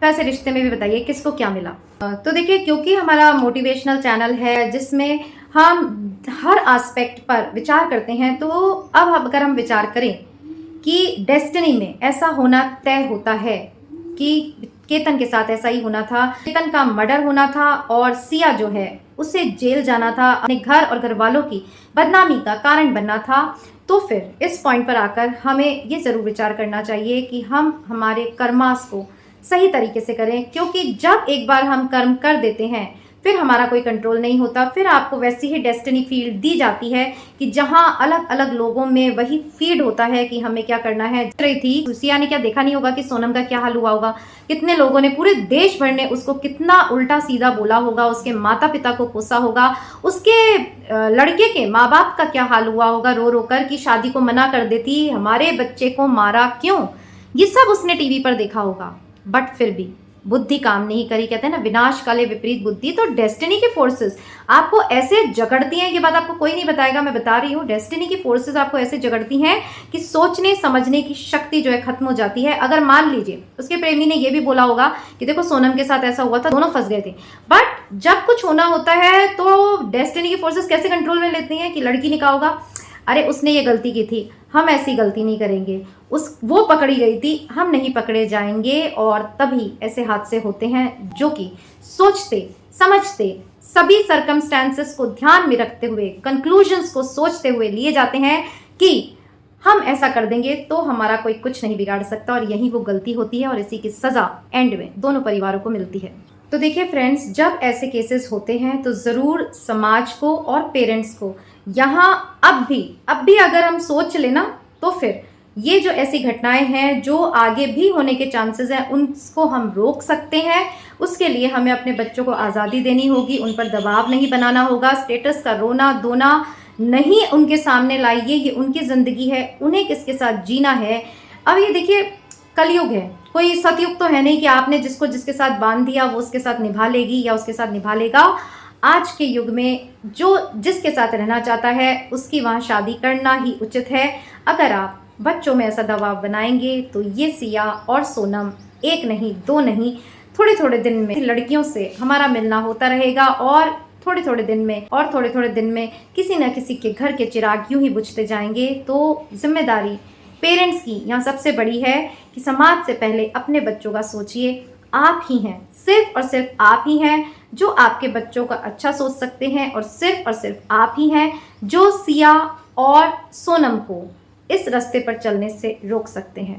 ऐसे रिश्ते में भी बताइए किसको क्या मिला। तो देखिए, क्योंकि हमारा मोटिवेशनल चैनल है जिसमें हम हर एस्पेक्ट पर विचार करते हैं, तो अब अगर हम विचार करें कि डेस्टिनी में ऐसा होना तय होता है कि केतन के साथ ऐसा ही होना था, केतन का मर्डर होना था और सिया जो है उसे जेल जाना था, अपने घर और घर वालों की बदनामी का कारण बनना था, तो फिर इस पॉइंट पर आकर हमें ये ज़रूर विचार करना चाहिए कि हम हमारे कर्मास को सही तरीके से करें, क्योंकि जब एक बार हम कर्म कर देते हैं फिर हमारा कोई कंट्रोल नहीं होता। फिर आपको वैसी ही डेस्टिनी फील्ड दी जाती है कि जहां अलग अलग लोगों में वही फीड होता है कि हमें क्या करना है। रही थी सिया ने क्या देखा नहीं होगा कि सोनम का क्या हाल हुआ होगा, कितने लोगों ने, पूरे देश भर ने उसको कितना उल्टा सीधा बोला होगा, उसके माता पिता को कोसा होगा, उसके लड़के के माँ बाप का क्या हाल हुआ होगा रो रो कर कि शादी को मना कर देती, हमारे बच्चे को मारा क्यों, ये सब उसने टीवी पर देखा होगा। बट फिर भी बुद्धि काम नहीं करी। कहते हैं ना, विनाश काले विपरीत बुद्धि। तो डेस्टिनी के फोर्सेस आपको ऐसे जकड़ती हैं, ये बात आपको कोई नहीं बताएगा, मैं बता रही हूँ। डेस्टिनी की फोर्सेस आपको ऐसे जकड़ती हैं कि सोचने समझने की शक्ति जो है खत्म हो जाती है। अगर मान लीजिए उसके प्रेमी ने ये भी बोला होगा कि देखो सोनम के साथ ऐसा हुआ था, दोनों फंस गए थे, बट जब कुछ होना होता है तो डेस्टिनी की फोर्सेस कैसे कंट्रोल में लेती हैं कि लड़की ने कहा होगा अरे उसने ये गलती की थी, हम ऐसी गलती नहीं करेंगे, वो पकड़ी गई थी, हम नहीं पकड़े जाएंगे। और तभी ऐसे हादसे होते हैं जो कि सोचते समझते सभी सर्कमस्टेंसेस को ध्यान में रखते हुए, कंक्लूजन्स को सोचते हुए लिए जाते हैं कि हम ऐसा कर देंगे तो हमारा कोई कुछ नहीं बिगाड़ सकता, और यही वो गलती होती है और इसी की सजा एंड में दोनों परिवारों को मिलती है। तो देखिए फ्रेंड्स, जब ऐसे केसेस होते हैं तो ज़रूर समाज को और पेरेंट्स को यहाँ अब भी अगर हम सोच लेना तो फिर ये जो ऐसी घटनाएं हैं जो आगे भी होने के चांसेस हैं उनको हम रोक सकते हैं। उसके लिए हमें अपने बच्चों को आज़ादी देनी होगी, उन पर दबाव नहीं बनाना होगा, स्टेटस का रोना धोना नहीं उनके सामने लाइए, ये उनकी ज़िंदगी है, उन्हें किसके साथ जीना है। अब ये देखिए कलयुग है, कोई सतयुग तो है नहीं कि आपने जिसको जिसके साथ बांध दिया वो उसके साथ निभा लेगी या उसके साथ निभा लेगा। आज के युग में जो जिसके साथ रहना चाहता है उसकी वहाँ शादी करना ही उचित है। अगर आप बच्चों में ऐसा दबाव बनाएंगे तो ये सिया और सोनम एक नहीं दो नहीं, थोड़े थोड़े दिन में लड़कियों से हमारा मिलना होता रहेगा, और थोड़े थोड़े दिन में किसी न किसी के घर के चिराग यूं ही बुझते जाएंगे। तो जिम्मेदारी पेरेंट्स की यहाँ सबसे बड़ी है कि समाज से पहले अपने बच्चों का सोचिए। आप ही हैं, सिर्फ और सिर्फ आप ही हैं जो आपके बच्चों का अच्छा सोच सकते हैं, और सिर्फ आप ही हैं जो सिया और सोनम को इस रास्ते पर चलने से रोक सकते हैं।